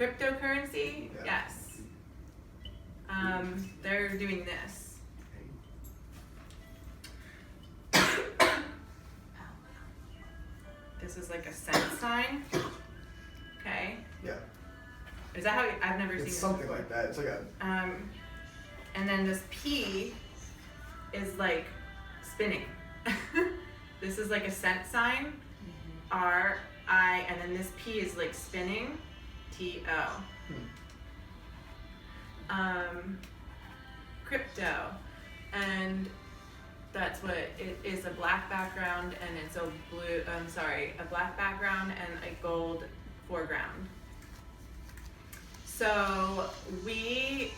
cryptocurrency, yes. They're doing this. This is like a cent sign. Okay. Yeah. Is that how I've never seen It's this something before. like that. It's like a. And then this P is like spinning. This is like a cent sign. R I, and then this P is like spinning. T O. Crypto, and that's what it is, a black background, and it's a a black background and a gold foreground. So we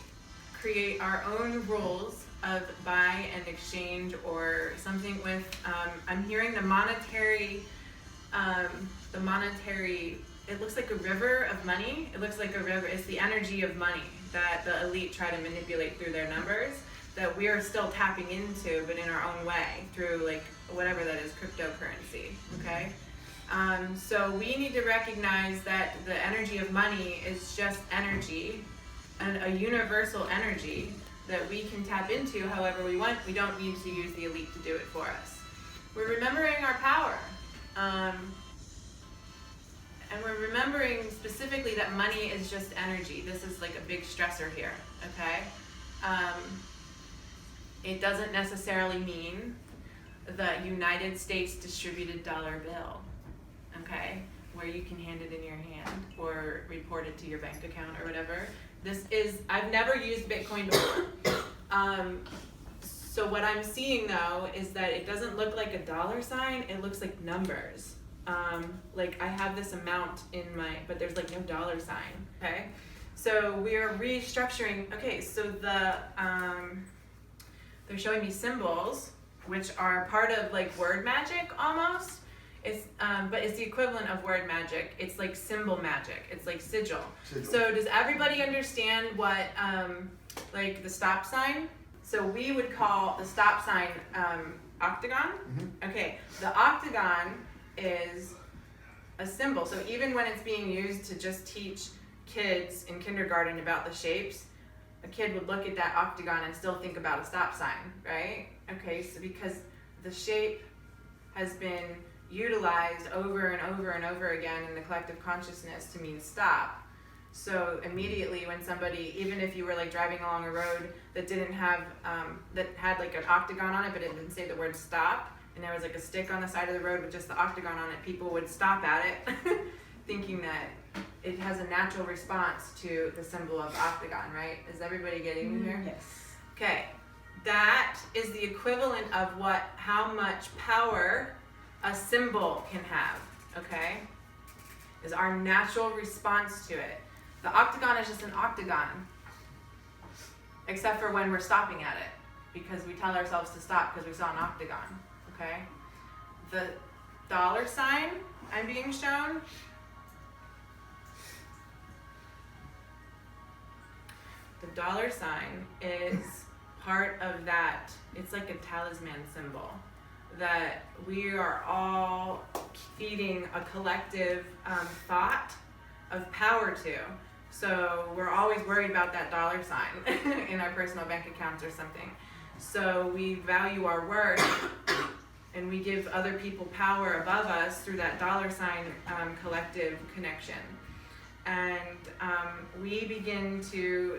create our own rules of buy and exchange or something with, I'm hearing the monetary, it looks like a river of money. It looks like a river. It's the energy of money that the elite try to manipulate through their numbers that we are still tapping into, but in our own way through like whatever that is, cryptocurrency, okay? So we need to recognize that the energy of money is just energy, and a universal energy that we can tap into however we want. We don't need to use the elite to do it for us. We're remembering our power. And we're remembering specifically that money is just energy. This is like a big stressor here, okay? It doesn't necessarily mean the United States distributed dollar bill, okay? Where you can hand it in your hand or report it to your bank account or whatever. This is, I've never used Bitcoin before. So what I'm seeing though is that it doesn't look like a dollar sign, it looks like numbers. Like I have this amount in my, but there's like no dollar sign, okay? So we are restructuring, okay, so they're showing me symbols, which are part of like word magic almost. It's, but it's the equivalent of word magic. It's like symbol magic. It's like sigil. So does everybody understand what, like the stop sign? So we would call the stop sign octagon. Mm-hmm. Okay, the octagon is a symbol. So even when it's being used to just teach kids in kindergarten about the shapes, a kid would look at that octagon and still think about a stop sign, right? Okay, so because the shape has been utilized over and over and over again in the collective consciousness to mean stop. So immediately when somebody, even if you were like driving along a road that didn't have, that had like an octagon on it, but it didn't say the word stop, and there was like a stick on the side of the road with just the octagon on it, people would stop at it thinking that it has a natural response to the symbol of octagon, right? Is everybody getting me here? Yes. Okay, that is the equivalent of how much power a symbol can have, okay? Is our natural response to it. The octagon is just an octagon, except for when we're stopping at it, because we tell ourselves to stop because we saw an octagon, okay? The dollar sign I'm being shown, the dollar sign is part of that. It's like a talisman symbol that we are all feeding a collective thought of power to. So we're always worried about that dollar sign in our personal bank accounts or something. So we value our worth and we give other people power above us through that dollar sign collective connection. And we begin to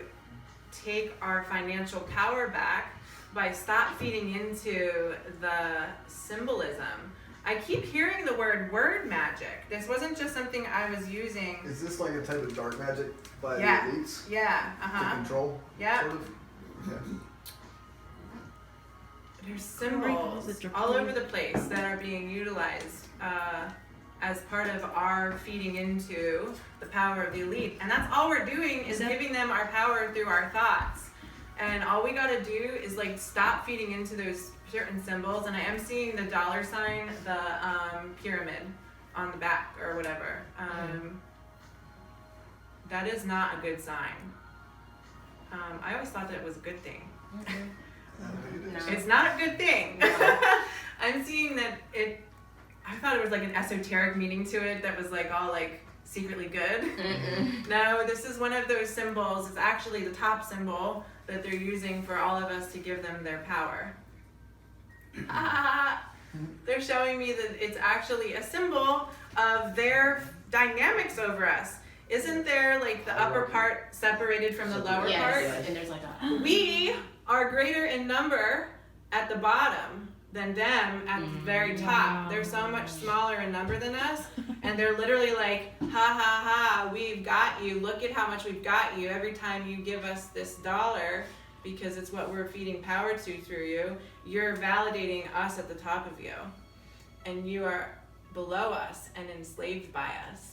take our financial power back by stop feeding into the symbolism. I keep hearing the word magic. This wasn't just something I was using. Is this like a type of dark magic by the elites? Yeah, To control? Yeah. Sort of? Yeah. There's symbols all over the place that are being utilized as part of our feeding into the power of the elite. And that's all we're doing is giving them our power through our thoughts. And all we gotta do is like stop feeding into those certain symbols. And I am seeing the dollar sign, the pyramid on the back or whatever. That is not a good sign. I always thought that it was a good thing. No. It's not a good thing. I'm seeing that I thought it was like an esoteric meaning to it that was like all like secretly good. Mm-mm. No, this is one of those symbols. It's actually the top symbol that they're using for all of us to give them their power. They're showing me that it's actually a symbol of their dynamics over us. Isn't there like the upper part separated from the lower part? Yes, and there's like a... We are greater in number at the bottom than them at the very top. They're so much smaller in number than us, and they're literally like, ha ha ha, we've got you. Look at how much we've got you. Every time you give us this dollar, because it's what we're feeding power to through you, you're validating us at the top of you. And you are below us and enslaved by us.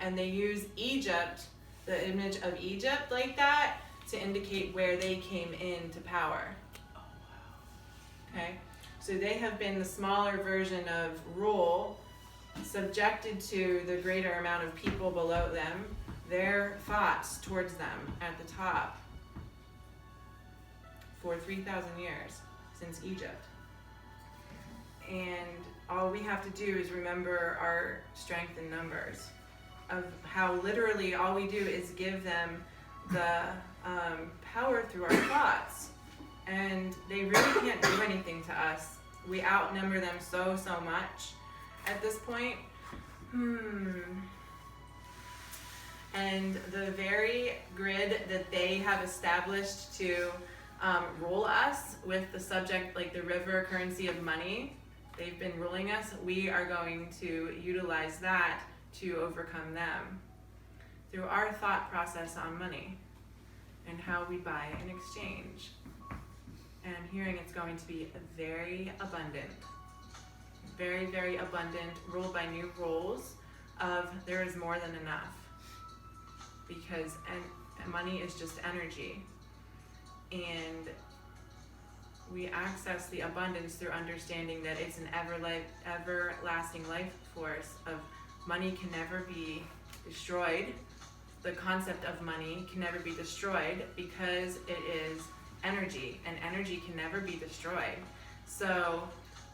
And they use Egypt, the image of Egypt like that, to indicate where they came into power. Okay? So they have been the smaller version of rule, subjected to the greater amount of people below them, their thoughts towards them at the top for 3,000 years since Egypt. And all we have to do is remember our strength in numbers, of how literally all we do is give them the power through our thoughts. And they really can't do anything to us. We outnumber them so much at this point. And the very grid that they have established to rule us with the subject, like the river currency of money, they've been ruling us. We are going to utilize that to overcome them through our thought process on money and how we buy and exchange. And I'm hearing it's going to be very abundant, very, very abundant, ruled by new rules of there is more than enough. Because money is just energy. And we access the abundance through understanding that it's an everlasting life force of money can never be destroyed. The concept of money can never be destroyed because it is energy, and energy can never be destroyed. So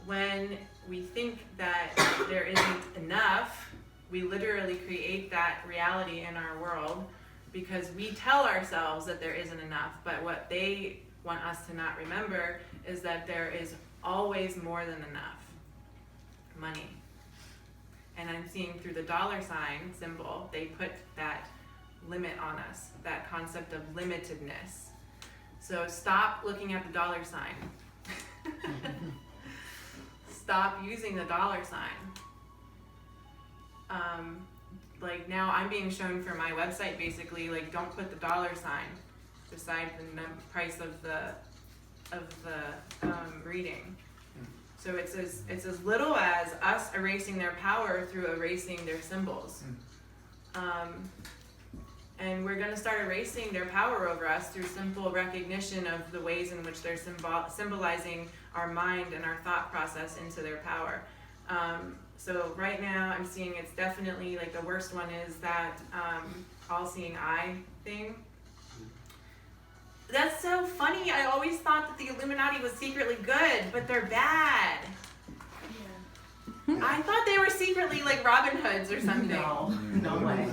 when we think that there isn't enough, we literally create that reality in our world because we tell ourselves that there isn't enough. But what they want us to not remember is that there is always more than enough money. And I'm seeing through the dollar sign symbol, they put that limit on us, that concept of limitedness. So stop looking at the dollar sign. Stop using the dollar sign. Like now I'm being shown for my website basically, like don't put the dollar sign beside the price of the reading. So it's as little as us erasing their power through erasing their symbols. And we're going to start erasing their power over us through simple recognition of the ways in which they're symbolizing our mind and our thought process into their power. So right now I'm seeing it's definitely like the worst one is that all-seeing eye thing. That's so funny. I always thought that the Illuminati was secretly good, but they're bad. Yeah. I thought they were secretly like Robin Hoods or something. No way.